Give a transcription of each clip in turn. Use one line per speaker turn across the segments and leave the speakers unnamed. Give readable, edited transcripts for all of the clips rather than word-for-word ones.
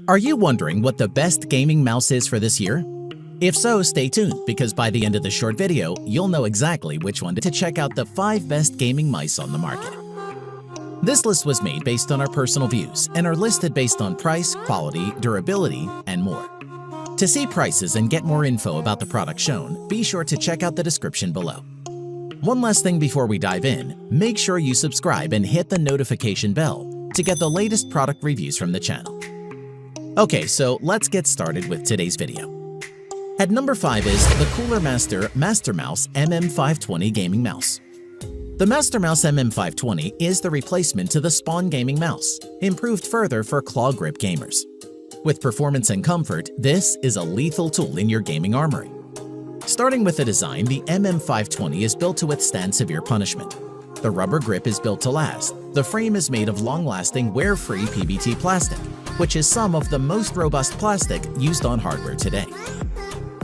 Are you wondering what the best gaming mouse is for this year? If so, stay tuned, because by the end of the short video, you'll know exactly which one to check out the 5 best gaming mice on the market. This list was made based on our personal views and are listed based on price, quality, durability, and more. To see prices and get more info about the product shown, be sure to check out the description below. One last thing before we dive in, make sure you subscribe and hit the notification bell to get the latest product reviews from the channel. Okay, so let's get started with today's video. At number 5 is the Cooler Master Master Mouse MM520 Gaming Mouse. The Master Mouse MM520 is the replacement to the Spawn Gaming Mouse, improved further for claw grip gamers. With performance and comfort, this is a lethal tool in your gaming armory. Starting with the design, the MM520 is built to withstand severe punishment. The rubber grip is built to last. The frame is made of long-lasting, wear-free PBT plastic, which is some of the most robust plastic used on hardware today.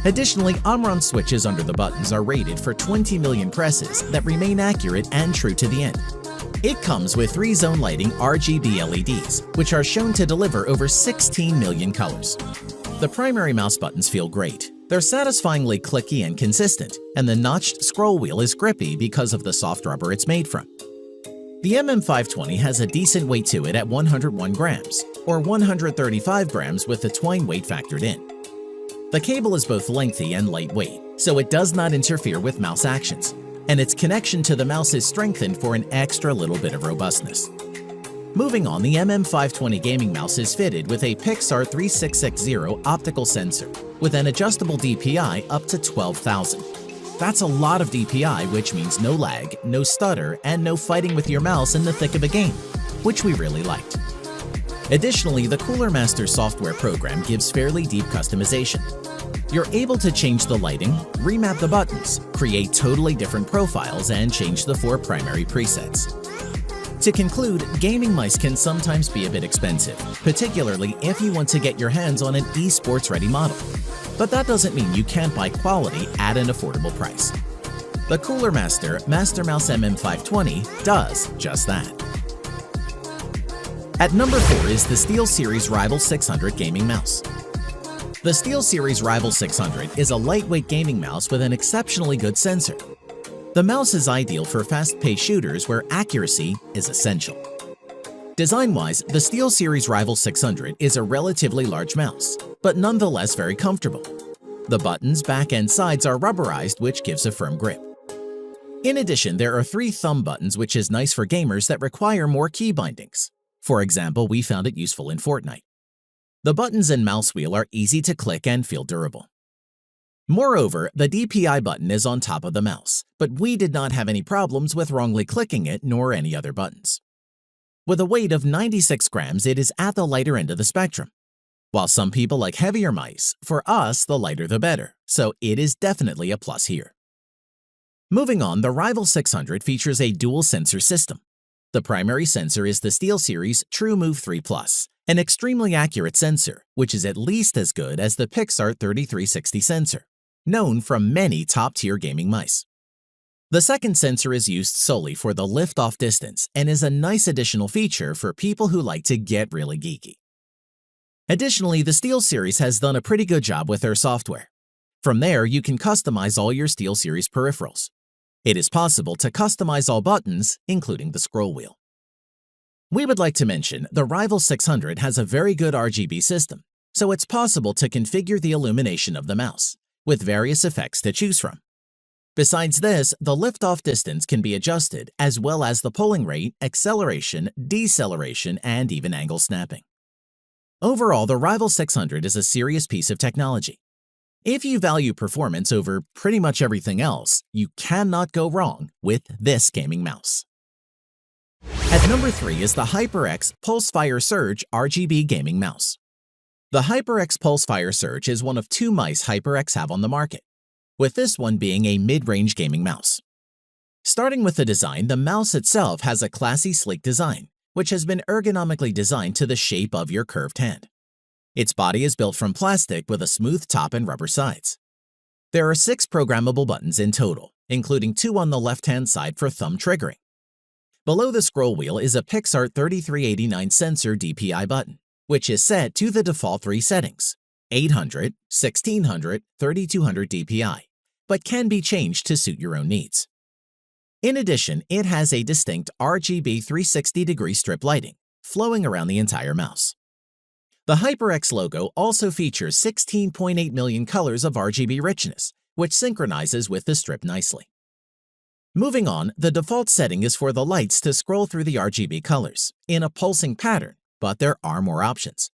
Additionally, Omron switches under the buttons are rated for 20 million presses that remain accurate and true to the end. It comes with 3-zone lighting RGB LEDs, which are shown to deliver over 16 million colors. The primary mouse buttons feel great. They're satisfyingly clicky and consistent, and the notched scroll wheel is grippy because of the soft rubber it's made from. The MM520 has a decent weight to it at 101 grams, or 135 grams with the twine weight factored in. The cable is both lengthy and lightweight, so it does not interfere with mouse actions, and its connection to the mouse is strengthened for an extra little bit of robustness. Moving on, the MM520 gaming mouse is fitted with a Pixar 3660 optical sensor with an adjustable DPI up to 12,000. That's a lot of DPI, which means no lag, no stutter, and no fighting with your mouse in the thick of a game, which we really liked. Additionally, the Cooler Master software program gives fairly deep customization. You're able to change the lighting, remap the buttons, create totally different profiles, and change the 4 primary presets. To conclude, gaming mice can sometimes be a bit expensive, particularly if you want to get your hands on an esports-ready model. But that doesn't mean you can't buy quality at an affordable price. The Cooler Master Master Mouse MM520 does just that. At number 4 is the SteelSeries Rival 600 Gaming Mouse. The SteelSeries Rival 600 is a lightweight gaming mouse with an exceptionally good sensor. The mouse is ideal for fast-paced shooters where accuracy is essential. Design-wise, the SteelSeries Rival 600 is a relatively large mouse, but nonetheless very comfortable. The buttons, back, and sides are rubberized, which gives a firm grip. In addition, there are 3 thumb buttons, which is nice for gamers that require more key bindings. For example, we found it useful in Fortnite. The buttons and mouse wheel are easy to click and feel durable. Moreover, the DPI button is on top of the mouse, but we did not have any problems with wrongly clicking it nor any other buttons. With a weight of 96 grams, it is at the lighter end of the spectrum. While some people like heavier mice, for us, the lighter the better, so it is definitely a plus here. Moving on, the Rival 600 features a dual sensor system. The primary sensor is the SteelSeries TrueMove 3 Plus, an extremely accurate sensor, which is at least as good as the Pixar 3360 sensor, known from many top-tier gaming mice. The second sensor is used solely for the lift-off distance and is a nice additional feature for people who like to get really geeky. Additionally, the SteelSeries has done a pretty good job with their software. From there, you can customize all your SteelSeries peripherals. It is possible to customize all buttons, including the scroll wheel. We would like to mention the Rival 600 has a very good RGB system, so it's possible to configure the illumination of the mouse, with various effects to choose from. Besides this, the lift-off distance can be adjusted, as well as the pulling rate, acceleration, deceleration, and even angle snapping. Overall, the Rival 600 is a serious piece of technology. If you value performance over pretty much everything else, you cannot go wrong with this gaming mouse. At number 3 is the HyperX Pulsefire Surge RGB Gaming Mouse. The HyperX Pulsefire Surge is one of 2 mice HyperX have on the market, with this one being a mid-range gaming mouse. Starting with the design, the mouse itself has a classy, sleek design, which has been ergonomically designed to the shape of your curved hand. Its body is built from plastic with a smooth top and rubber sides. There are 6 programmable buttons in total, including 2 on the left-hand side for thumb triggering. Below the scroll wheel is a Pixar 3389 sensor DPI button, which is set to the default 3 settings: 800, 1600, 3200 dpi, but can be changed to suit your own needs. In addition, it has a distinct RGB 360-degree strip lighting, flowing around the entire mouse. The HyperX logo also features 16.8 million colors of RGB richness, which synchronizes with the strip nicely. Moving on, the default setting is for the lights to scroll through the RGB colors in a pulsing pattern, but there are more options.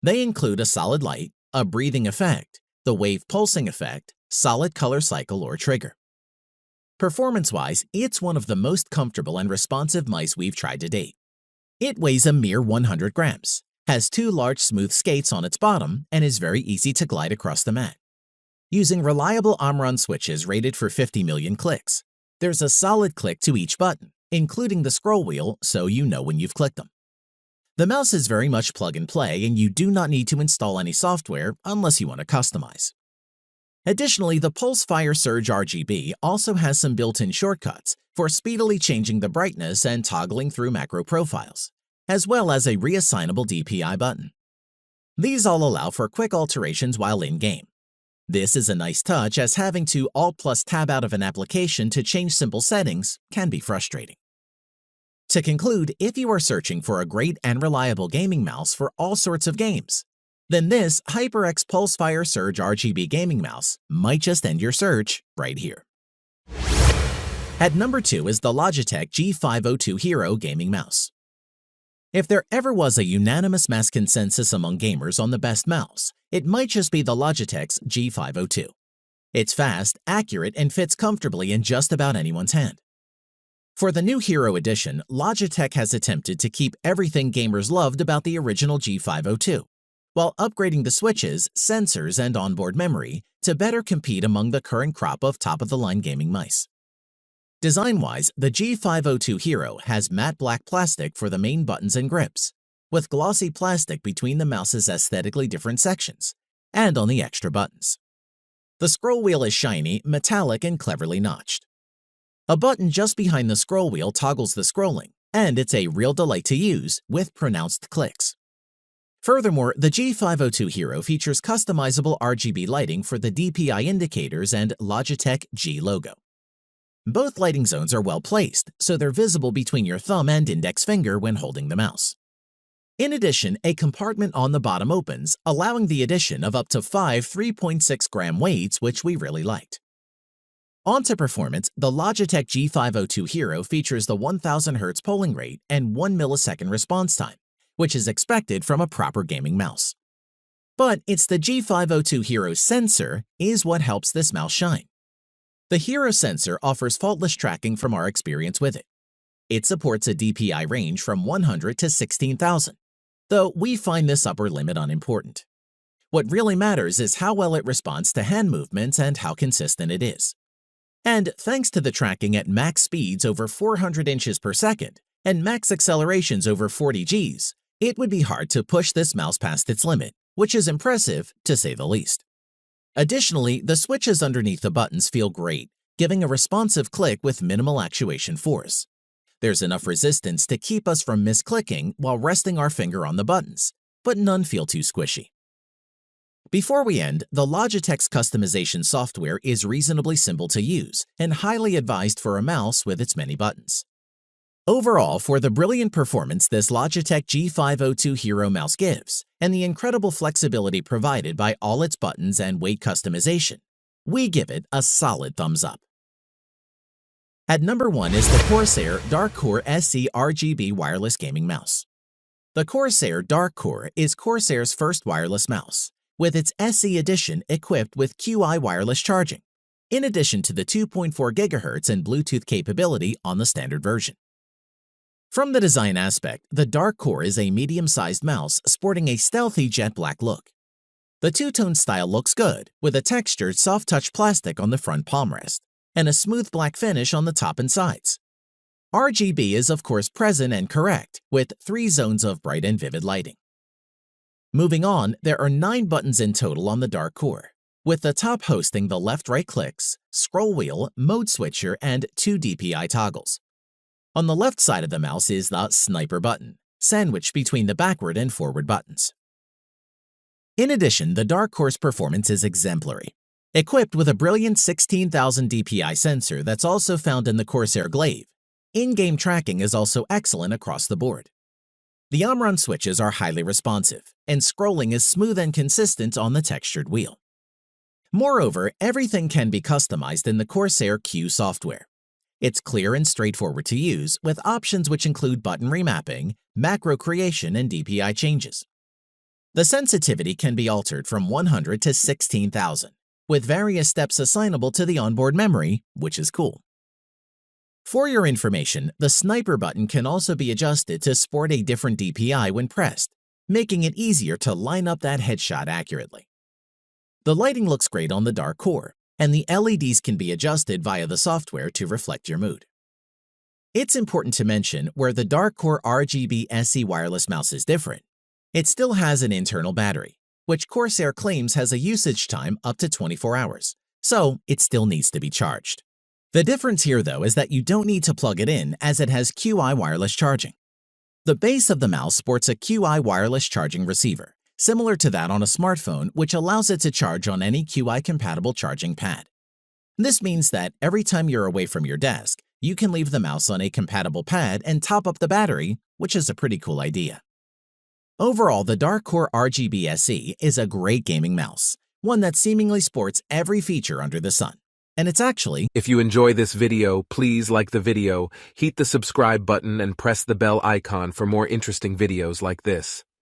They include a solid light, a breathing effect, the wave pulsing effect, solid color cycle, or trigger. Performance-wise, it's one of the most comfortable and responsive mice we've tried to date. It weighs a mere 100 grams, has 2 large smooth skates on its bottom, and is very easy to glide across the mat. Using reliable Omron switches rated for 50 million clicks, there's a solid click to each button, including the scroll wheel, so you know when you've clicked them. The mouse is very much plug and play, and you do not need to install any software unless you want to customize. Additionally, the Pulse Fire Surge RGB also has some built-in shortcuts for speedily changing the brightness and toggling through macro profiles, as well as a reassignable DPI button. These all allow for quick alterations while in-game. This is a nice touch, as having to Alt+Tab out of an application to change simple settings can be frustrating. To conclude, if you are searching for a great and reliable gaming mouse for all sorts of games, then this HyperX Pulsefire Surge RGB gaming mouse might just end your search right here. At number 2 is the Logitech G502 Hero gaming mouse. If there ever was a unanimous mass consensus among gamers on the best mouse, it might just be the Logitech's G502. It's fast, accurate, and fits comfortably in just about anyone's hand. For the new Hero Edition, Logitech has attempted to keep everything gamers loved about the original G502, while upgrading the switches, sensors, and onboard memory to better compete among the current crop of top-of-the-line gaming mice. Design-wise, the G502 Hero has matte black plastic for the main buttons and grips, with glossy plastic between the mouse's aesthetically different sections, and on the extra buttons. The scroll wheel is shiny, metallic, and cleverly notched. A button just behind the scroll wheel toggles the scrolling, and it's a real delight to use with pronounced clicks. Furthermore, the G502 Hero features customizable RGB lighting for the DPI indicators and Logitech G logo. Both lighting zones are well placed, so they're visible between your thumb and index finger when holding the mouse. In addition, a compartment on the bottom opens, allowing the addition of up to 5 3.6-gram weights, which we really liked. On to performance, the Logitech G502 Hero features the 1000 Hz polling rate and 1 millisecond response time, which is expected from a proper gaming mouse. But it's the G502 Hero sensor is what helps this mouse shine. The Hero sensor offers faultless tracking from our experience with it. It supports a DPI range from 100 to 16,000, though we find this upper limit unimportant. What really matters is how well it responds to hand movements and how consistent it is. And thanks to the tracking at max speeds over 400 inches per second and max accelerations over 40 Gs, it would be hard to push this mouse past its limit, which is impressive to say the least. Additionally, the switches underneath the buttons feel great, giving a responsive click with minimal actuation force. There's enough resistance to keep us from misclicking while resting our finger on the buttons, but none feel too squishy. Before we end, the Logitech's customization software is reasonably simple to use and highly advised for a mouse with its many buttons. Overall, for the brilliant performance this Logitech G502 Hero mouse gives, and the incredible flexibility provided by all its buttons and weight customization, we give it a solid thumbs up. At number 1 is the Corsair Darkcore SC RGB wireless gaming mouse. The Corsair Darkcore is Corsair's first wireless mouse, with its SE edition equipped with QI wireless charging, in addition to the 2.4 GHz and Bluetooth capability on the standard version. From the design aspect, the Darkcore is a medium-sized mouse sporting a stealthy jet black look. The two-tone style looks good, with a textured soft-touch plastic on the front palm rest, and a smooth black finish on the top and sides. RGB is of course present and correct, with 3 zones of bright and vivid lighting. Moving on, there are 9 buttons in total on the Darkcore, with the top hosting the left-right clicks, scroll wheel, mode switcher, and 2 DPI toggles. On the left side of the mouse is the Sniper button, sandwiched between the backward and forward buttons. In addition, the Darkcore's performance is exemplary. Equipped with a brilliant 16,000 dpi sensor that's also found in the Corsair Glaive, in-game tracking is also excellent across the board. The Omron switches are highly responsive, and scrolling is smooth and consistent on the textured wheel. Moreover, everything can be customized in the Corsair Q software. It's clear and straightforward to use, with options which include button remapping, macro creation, and DPI changes. The sensitivity can be altered from 100 to 16,000, with various steps assignable to the onboard memory, which is cool. For your information, the sniper button can also be adjusted to sport a different DPI when pressed, making it easier to line up that headshot accurately. The lighting looks great on the Darkcore, and the LEDs can be adjusted via the software to reflect your mood. It's important to mention where the Darkcore RGB SC wireless mouse is different. It still has an internal battery, which Corsair claims has a usage time up to 24 hours, so it still needs to be charged. The difference here, though, is that you don't need to plug it in as it has QI wireless charging. The base of the mouse sports a QI wireless charging receiver, similar to that on a smartphone, which allows it to charge on any QI-compatible charging pad. This means that every time you're away from your desk, you can leave the mouse on a compatible pad and top up the battery, which is a pretty cool idea. Overall, the Darkcore RGB SC is a great gaming mouse, one that seemingly sports every feature under the sun. And it's actually...
If you enjoy this video, please like the video, hit the subscribe button and press the bell icon for more interesting videos like this.